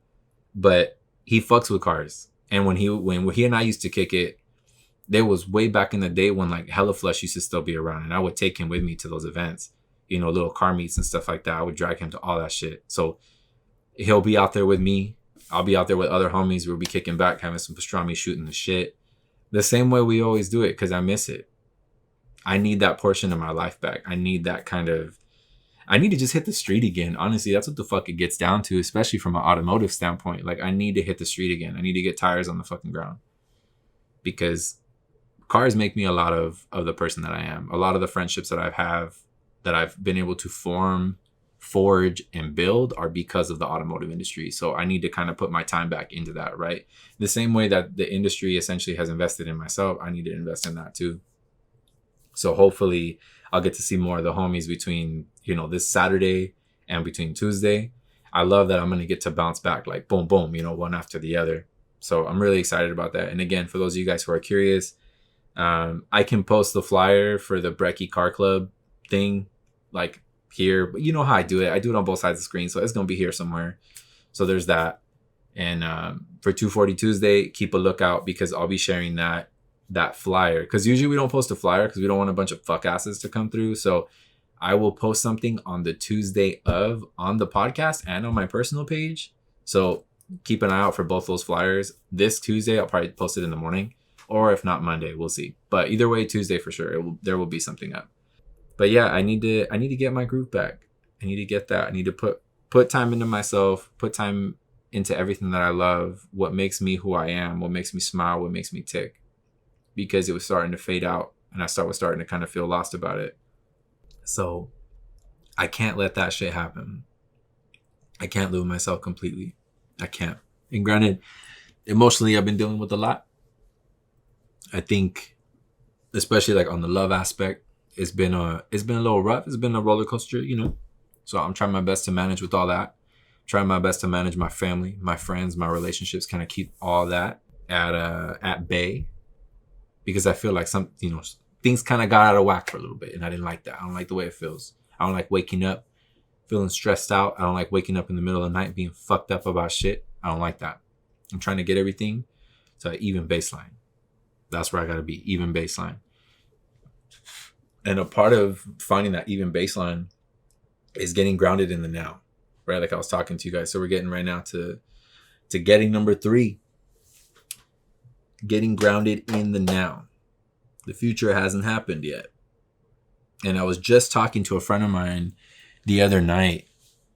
but he fucks with cars. And when he and I used to kick it, there was way back in the day when like Hella Flush used to still be around, and I would take him with me to those events, little car meets and stuff like that. I would drag him to all that shit. So he'll be out there with me. I'll be out there with other homies. We'll be kicking back, having some pastrami, shooting the shit. The same way we always do it because I miss it. I need that portion of my life back. I need to just hit the street again. Honestly, that's what the fuck it gets down to, especially from an automotive standpoint. Like, I need to hit the street again. I need to get tires on the fucking ground. Because cars make me a lot of the person that I am. A lot of the friendships that I've been able to forge, and build are because of the automotive industry. So I need to kind of put my time back into that, right? The same way that the industry essentially has invested in myself, I need to invest in that too. So hopefully I'll get to see more of the homies between, this Saturday and between Tuesday. I love that I'm going to get to bounce back like boom, boom, one after the other. So I'm really excited about that. And again, for those of you guys who are curious, I can post the flyer for the Brecky Car Club thing like here, but you know how I do it. I do it on both sides of the screen. So it's going to be here somewhere. So there's that. And for 240 Tuesday, keep a lookout because I'll be sharing that flyer, because usually we don't post a flyer because we don't want a bunch of fuck asses to come through. So I will post something on the Tuesday on the podcast and on my personal page. So keep an eye out for both those flyers. This Tuesday, I'll probably post it in the morning, or if not Monday, we'll see. But either way, Tuesday for sure, there will be something up. But yeah, I need to get my groove back. I need to get that. I need to put time into myself, put time into everything that I love, what makes me who I am, what makes me smile, what makes me tick. Because it was starting to fade out and I was starting to kind of feel lost about it. So I can't let that shit happen. I can't lose myself completely. I can't. And granted, emotionally, I've been dealing with a lot. I think, especially like on the love aspect, it's been a little rough. It's been a roller coaster, So I'm trying my best to manage with all that. Trying my best to manage my family, my friends, my relationships, kind of keep all that at bay. Because I feel like some, things kind of got out of whack for a little bit, and I didn't like that. I don't like the way it feels. I don't like waking up feeling stressed out. I don't like waking up in the middle of the night being fucked up about shit. I don't like that. I'm trying to get everything to an even baseline. That's where I got to be, even baseline. And a part of finding that even baseline is getting grounded in the now, right? Like I was talking to you guys. So we're getting right now to getting number 3. Getting grounded in the now. The future hasn't happened yet. And I was just talking to a friend of mine the other night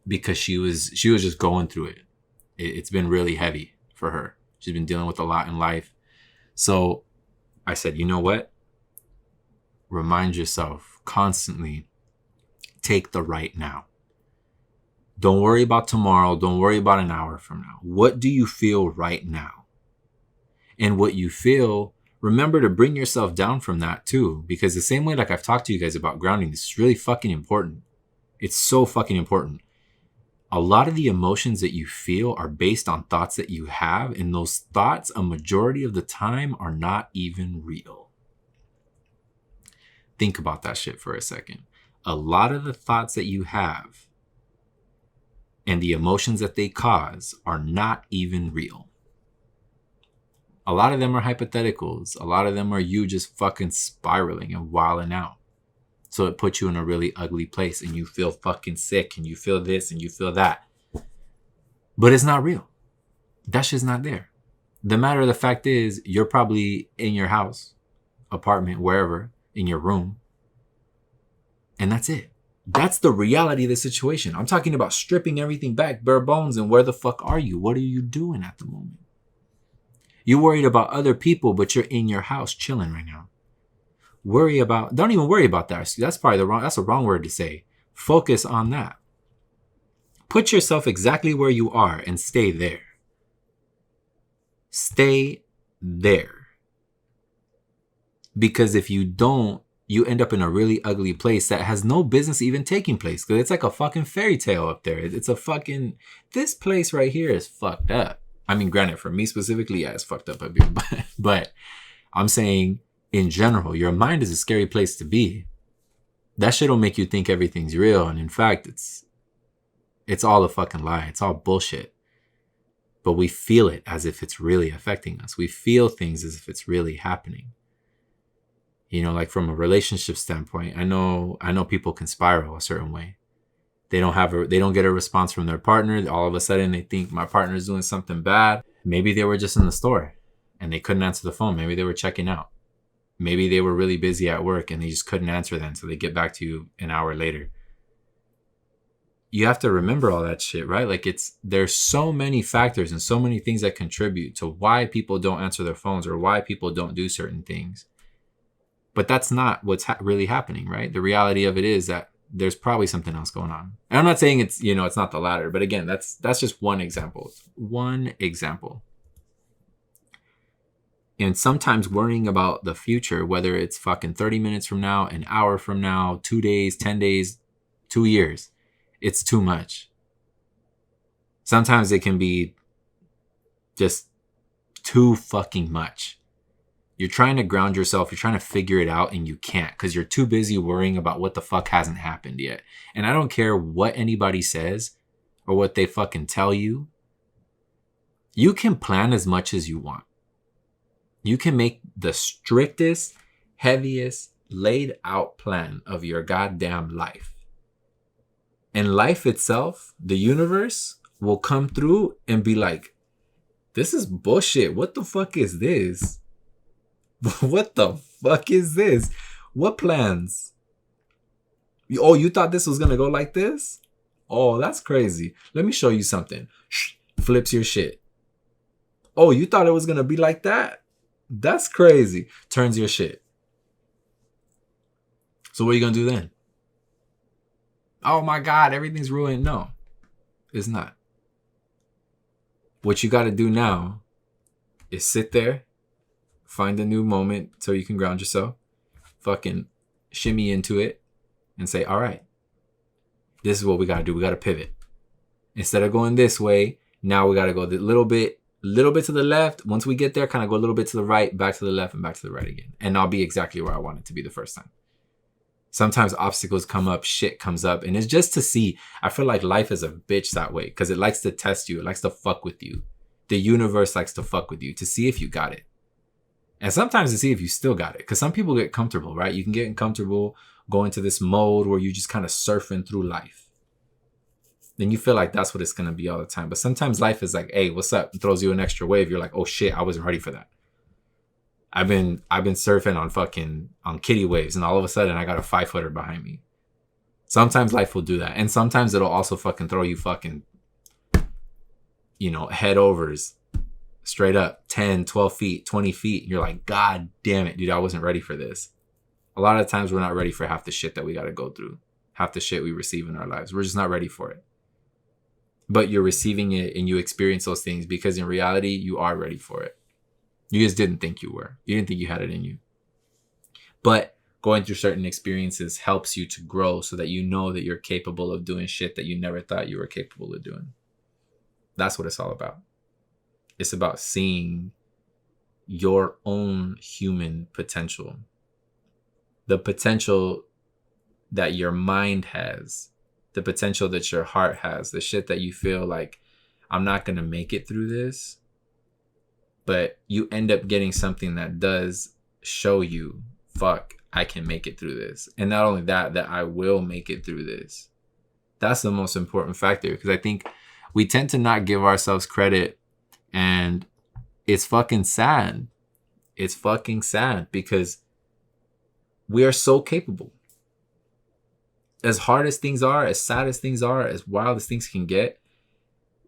because she was just going through it. It's been really heavy for her. She's been dealing with a lot in life. So I said, you know what? Remind yourself constantly, take the right now. Don't worry about tomorrow. Don't worry about an hour from now. What do you feel right now? And what you feel, remember to bring yourself down from that too. Because the same way like I've talked to you guys about grounding, this is really fucking important. It's so fucking important. A lot of the emotions that you feel are based on thoughts that you have. And those thoughts, a majority of the time, are not even real. Think about that shit for a second. A lot of the thoughts that you have and the emotions that they cause are not even real. A lot of them are hypotheticals. A lot of them are you just fucking spiraling and wilding out. So it puts you in a really ugly place and you feel fucking sick and you feel this and you feel that. But it's not real. That shit's not there. The matter of the fact is, you're probably in your house, apartment, wherever, in your room. And that's it. That's the reality of the situation. I'm talking about stripping everything back, bare bones, and where the fuck are you? What are you doing at the moment? You're worried about other people, but you're in your house chilling right now. Don't even worry about that. That's probably that's a wrong word to say. Focus on that. Put yourself exactly where you are and stay there. Stay there. Because if you don't, you end up in a really ugly place that has no business even taking place. Because it's like a fucking fairy tale up there. It's a fucking, this place right here is fucked up. I mean, granted, for me specifically, yeah, it's fucked up up here. But I'm saying, in general, your mind is a scary place to be. That shit will make you think everything's real. And in fact, it's all a fucking lie. It's all bullshit. But we feel it as if it's really affecting us. We feel things as if it's really happening. You know, like from a relationship standpoint, I know people can spiral a certain way. They don't get a response from their partner. All of a sudden they think my partner is doing something bad. Maybe they were just in the store and they couldn't answer the phone. Maybe they were checking out. Maybe they were really busy at work and they just couldn't answer then. So they get back to you an hour later. You have to remember all that shit, right? Like there's so many factors and so many things that contribute to why people don't answer their phones or why people don't do certain things. But that's not what's really happening, right? The reality of it is that there's probably something else going on. And I'm not saying it's not the latter, but again, that's just one example. One example. And sometimes worrying about the future, whether it's fucking 30 minutes from now, an hour from now, 2 days, 10 days, 2 years, it's too much. Sometimes it can be just too fucking much. You're trying to ground yourself. You're trying to figure it out and you can't because you're too busy worrying about what the fuck hasn't happened yet. And I don't care what anybody says or what they fucking tell you. You can plan as much as you want. You can make the strictest, heaviest, laid out plan of your goddamn life. And life itself, the universe, will come through and be like, this is bullshit. What the fuck is this? What the fuck is this? What plans? Oh, you thought this was going to go like this? Oh, that's crazy. Let me show you something. Flips your shit. Oh, you thought it was going to be like that? That's crazy. Turns your shit. So what are you going to do then? Oh my God, everything's ruined. No, it's not. What you got to do now is sit there, find a new moment so you can ground yourself, fucking shimmy into it and say, all right, this is what we got to do. We got to pivot. Instead of going this way, now we got to go a little bit to the left. Once we get there, kind of go a little bit to the right, back to the left and back to the right again. And I'll be exactly where I want it to be the first time. Sometimes obstacles come up, shit comes up, and it's just to see. I feel like life is a bitch that way because it likes to test you. It likes to fuck with you. The universe likes to fuck with you to see if you got it. And sometimes to see if you still got it. Because some people get comfortable, right? You can get comfortable, go into this mode where you just kind of surfing through life. Then you feel like that's what it's going to be all the time. But sometimes life is like, hey, what's up? It throws you an extra wave. You're like, oh shit, I wasn't ready for that. I've been surfing on kiddie waves and all of a sudden I got a 5-footer behind me. Sometimes life will do that. And sometimes it'll also fucking throw you fucking, head overs straight up 10, 12 feet, 20 feet. You're like, God damn it, dude, I wasn't ready for this. A lot of times we're not ready for half the shit that we got to go through. Half the shit we receive in our lives. We're just not ready for it. But you're receiving it and you experience those things because in reality, you are ready for it. You just didn't think you were. You didn't think you had it in you. But going through certain experiences helps you to grow so that you know that you're capable of doing shit that you never thought you were capable of doing. That's what it's all about. It's about seeing your own human potential the potential that your mind has, the potential that your heart has, the shit that you feel like, I'm not going to make it through this, but you end up getting something that does show you, fuck, I can make it through this. And not only that, that I will make it through this. That's the most important factor, because I think we tend to not give ourselves credit, and it's fucking sad. It's fucking sad because we are so capable. As hard as things are, as sad as things are, as wild as things can get,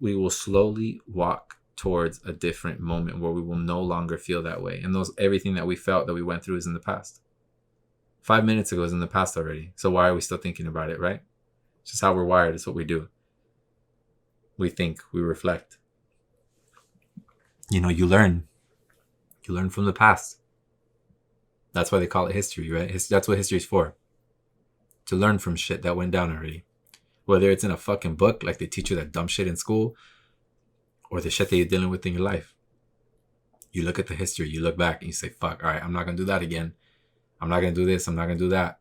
we will slowly walk towards a different moment where we will no longer feel that way. And everything that we felt that we went through is in the past. 5 minutes ago is in the past already. So why are we still thinking about it, right? It's just how we're wired. It's what we do. We think, we reflect. You learn. You learn from the past. That's why they call it history, right? That's what history is for. To learn from shit that went down already. Whether it's in a fucking book, like they teach you that dumb shit in school, or the shit that you're dealing with in your life. You look at the history, you look back, and you say, fuck, all right, I'm not going to do that again. I'm not going to do this. I'm not going to do that.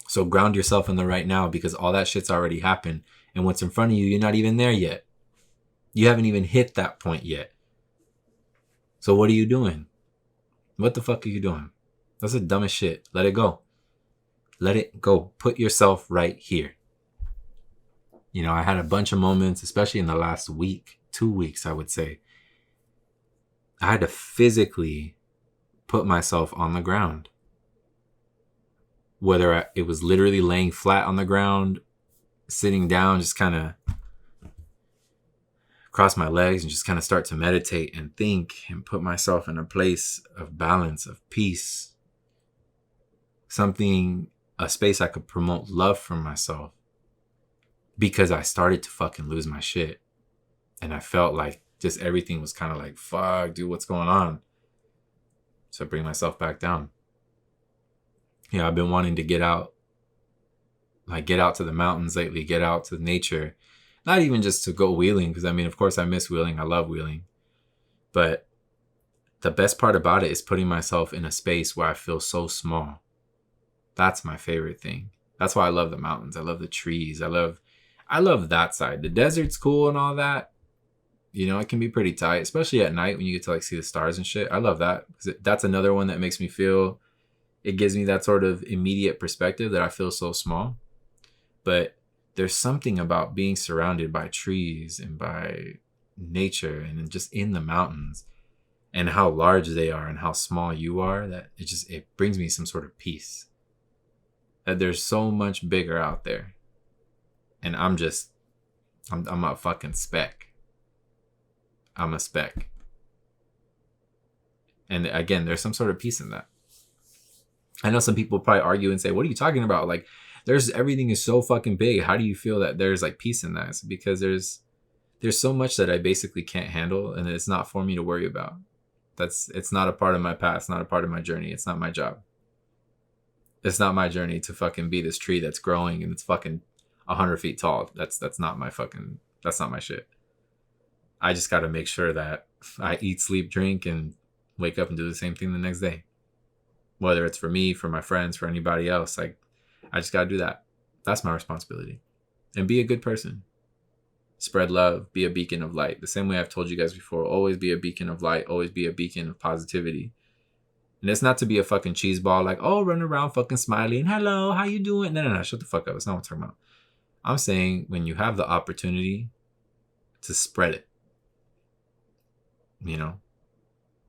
So ground yourself in the right now, because all that shit's already happened. And what's in front of you, you're not even there yet. You haven't even hit that point yet. So what are you doing? What the fuck are you doing? That's the dumbest shit. Let it go. Let it go. Put yourself right here. I had a bunch of moments, especially in the last week, 2 weeks, I would say. I had to physically put myself on the ground. Whether it was literally laying flat on the ground, sitting down, just kind of cross my legs and just kind of start to meditate and think and put myself in a place of balance, of peace. A space I could promote love for myself. Because I started to fucking lose my shit. And I felt like just everything was kind of like, fuck, dude, what's going on? So I bring myself back down. I've been wanting to get out to the mountains lately, get out to nature. Not even just to go wheeling, because of course I miss wheeling. I love wheeling. But the best part about it is putting myself in a space where I feel so small. That's my favorite thing. That's why I love the mountains. I love the trees. I love that side. The desert's cool and all that. It can be pretty tight, especially at night when you get to see the stars and shit. I love that, because that's another one that makes me feel, it gives me that sort of immediate perspective that I feel so small. But there's something about being surrounded by trees and by nature and just in the mountains and how large they are and how small you are, that it brings me some sort of peace. That there's so much bigger out there. And I'm a fucking speck. I'm a speck. And again, there's some sort of peace in that. I know some people probably argue and say, what are you talking about? Everything is so fucking big. How do you feel that there's peace in that? It's because there's so much that I basically can't handle, and it's not for me to worry about. It's not a part of my past, not a part of my journey. It's not my job. It's not my journey to fucking be this tree that's growing and it's fucking 100 feet tall. That's not my shit. I just got to make sure that I eat, sleep, drink, and wake up and do the same thing the next day. Whether it's for me, for my friends, for anybody else, I just got to do that. That's my responsibility. And be a good person. Spread love. Be a beacon of light. The same way I've told you guys before, always be a beacon of light. Always be a beacon of positivity. And it's not to be a fucking cheeseball, run around fucking smiling. Hello, how you doing? No, shut the fuck up. That's not what I'm talking about. I'm saying when you have the opportunity to spread it.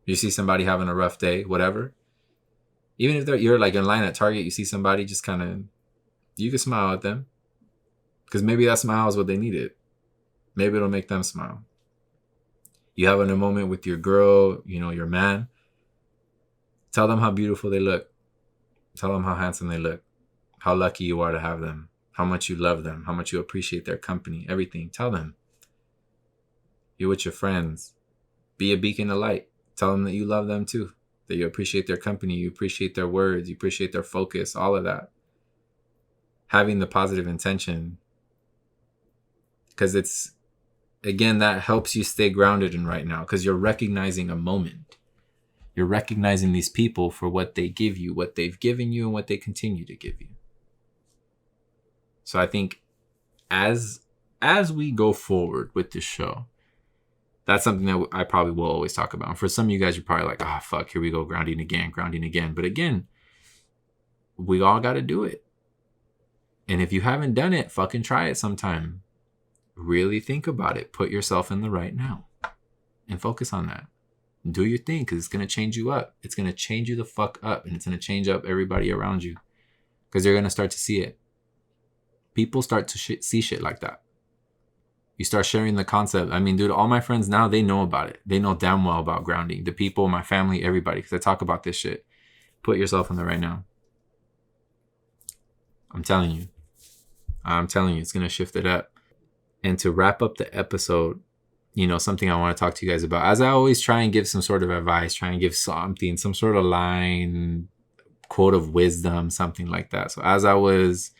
You see somebody having a rough day, whatever. Even if you're in line at Target, you see somebody, just kind of, you can smile at them. Because maybe that smile is what they needed. Maybe it'll make them smile. You having a moment with your girl, your man. Tell them how beautiful they look. Tell them how handsome they look. How lucky you are to have them. How much you love them. How much you appreciate their company. Everything. Tell them. You're with your friends. Be a beacon of light. Tell them that you love them too. That you appreciate their company. You appreciate their words. You appreciate their focus. All of that. Having the positive intention. Because again, that helps you stay grounded in right now. Because you're recognizing a moment. You're recognizing these people for what they give you, what they've given you, and what they continue to give you. So I think as we go forward with this show, that's something that I probably will always talk about. And for some of you guys, you're probably like, ah, fuck, here we go, grounding again. But again, we all got to do it. And if you haven't done it, fucking try it sometime. Really think about it. Put yourself in the right now and focus on that. Do your thing, because it's going to change you up. It's going to change you the fuck up, and it's going to change up everybody around you, because they're going to start to see it. People start to see shit like that. You start sharing the concept. I mean, dude, all my friends now, they know about it. They know damn well about grounding. The people, my family, everybody, because I talk about this shit. Put yourself in the right now. I'm telling you, it's going to shift it up. And to wrap up the episode, something I want to talk to you guys about, as I always try and give some sort of advice, try and give something, some sort of line, quote of wisdom, something like that. So as I was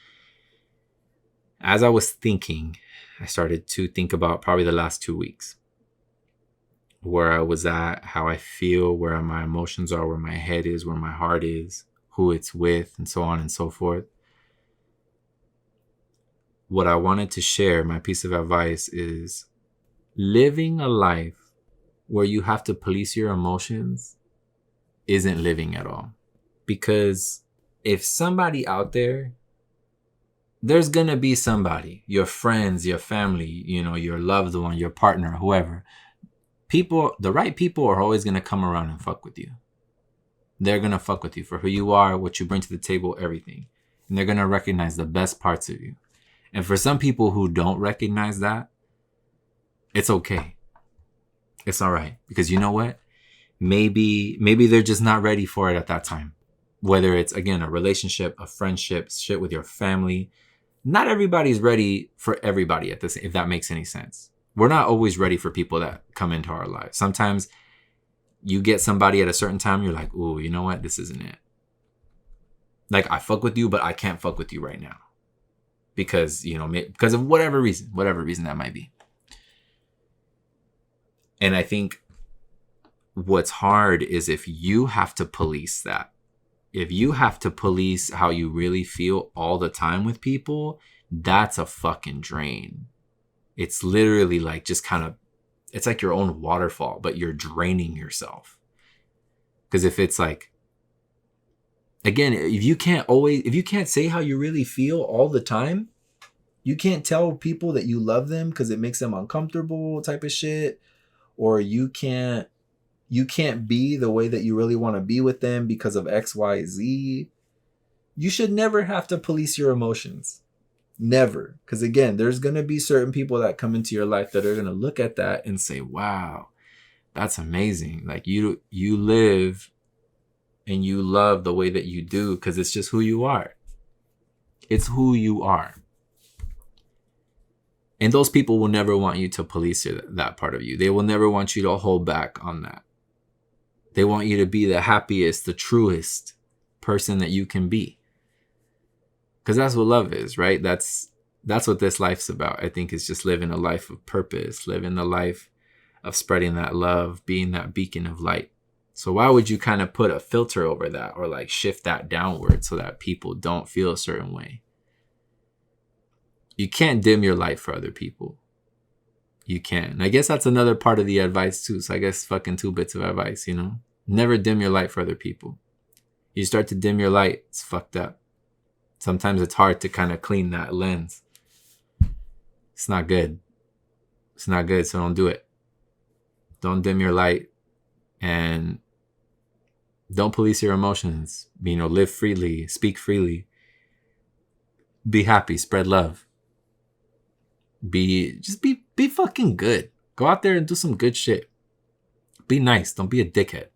thinking, I started to think about probably the last 2 weeks, where I was at, how I feel, where my emotions are, where my head is, where my heart is, who it's with, and so on and so forth. What I wanted to share, my piece of advice, is living a life where you have to police your emotions isn't living at all. Because if somebody out there, there's going to be somebody, your friends, your family, your loved one, your partner, whoever. People, the right people are always going to come around and fuck with you. They're going to fuck with you for who you are, what you bring to the table, everything. And they're going to recognize the best parts of you. And for some people who don't recognize that, it's okay. It's all right. Because you know what? Maybe they're just not ready for it at that time. Whether it's, again, a relationship, a friendship, shit with your family. Not everybody's ready for everybody at this, if that makes any sense. We're not always ready for people that come into our lives. Sometimes you get somebody at a certain time, you're like, ooh, you know what? This isn't it. Like, I fuck with you, but I can't fuck with you right now. Because of whatever reason that might be. And I think what's hard is if you have to police that. If you have to police how you really feel all the time with people, that's a fucking drain. It's literally like just kind of, it's like your own waterfall, but you're draining yourself. Because if it's like, again, if you can't say how you really feel all the time, you can't tell people that you love them because it makes them uncomfortable type of shit, or you can't be the way that you really want to be with them because of X, Y, Z. You should never have to police your emotions. Never. Because again, there's going to be certain people that come into your life that are going to look at that and say, wow, that's amazing. Like you live and you love the way that you do because it's just who you are. It's who you are. And those people will never want you to police that part of you. They will never want you to hold back on that. They want you to be the happiest, the truest person that you can be. Because that's what love is, right? That's what this life's about. I think it's just living a life of purpose, living a life of spreading that love, being that beacon of light. So why would you kind of put a filter over that or like shift that downward so that people don't feel a certain way? You can't dim your light for other people. You can't. And I guess that's another part of the advice too. So I guess fucking 2 bits of advice, Never dim your light for other people. You start to dim your light, it's fucked up. Sometimes it's hard to kind of clean that lens. It's not good. It's not good, so don't do it. Don't dim your light and don't police your emotions. Live freely, speak freely. Be happy, spread love. Be fucking good. Go out there and do some good shit. Be nice. Don't be a dickhead.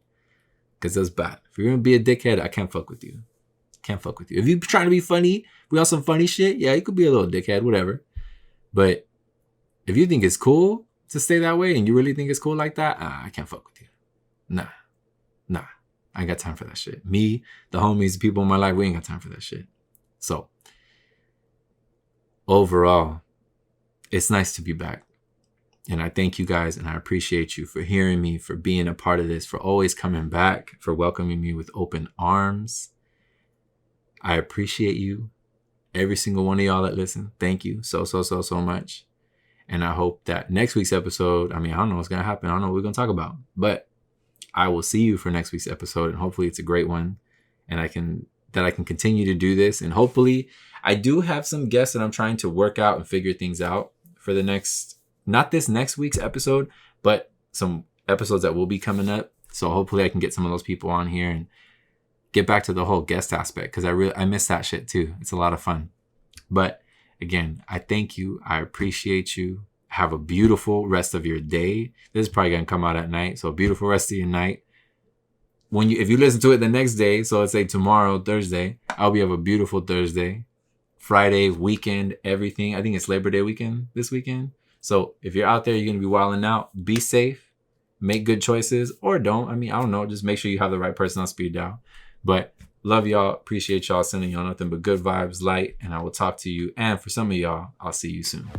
Because that's bad. If you're going to be a dickhead, I can't fuck with you. Can't fuck with you. If you're trying to be funny, we got some funny shit, yeah, you could be a little dickhead, whatever. But if you think it's cool to stay that way and you really think it's cool like that, I can't fuck with you. Nah. I ain't got time for that shit. Me, the homies, the people in my life, we ain't got time for that shit. So, overall, it's nice to be back. And I thank you guys, and I appreciate you for hearing me, for being a part of this, for always coming back, for welcoming me with open arms. I appreciate you. Every single one of y'all that listen. Thank you so much. And I hope that next week's episode, I don't know what's going to happen. I don't know what we're going to talk about. But I will see you for next week's episode. And hopefully it's a great one. And I can continue to do this. And hopefully I do have some guests that I'm trying to work out and figure things out for the not this next week's episode, but some episodes that will be coming up. So hopefully I can get some of those people on here and get back to the whole guest aspect, because I miss that shit too. It's a lot of fun. But again, I thank you. I appreciate you. Have a beautiful rest of your day. This is probably going to come out at night. So a beautiful rest of your night. If you listen to it the next day, so let's say tomorrow, Thursday, I hope you have a beautiful Thursday, Friday, weekend, everything. I think it's Labor Day weekend this weekend. So if you're out there, you're going to be wilding out. Be safe. Make good choices, or don't. I don't know. Just make sure you have the right person on speed dial. But love y'all. Appreciate y'all. Sending y'all nothing but good vibes, light. And I will talk to you. And for some of y'all, I'll see you soon.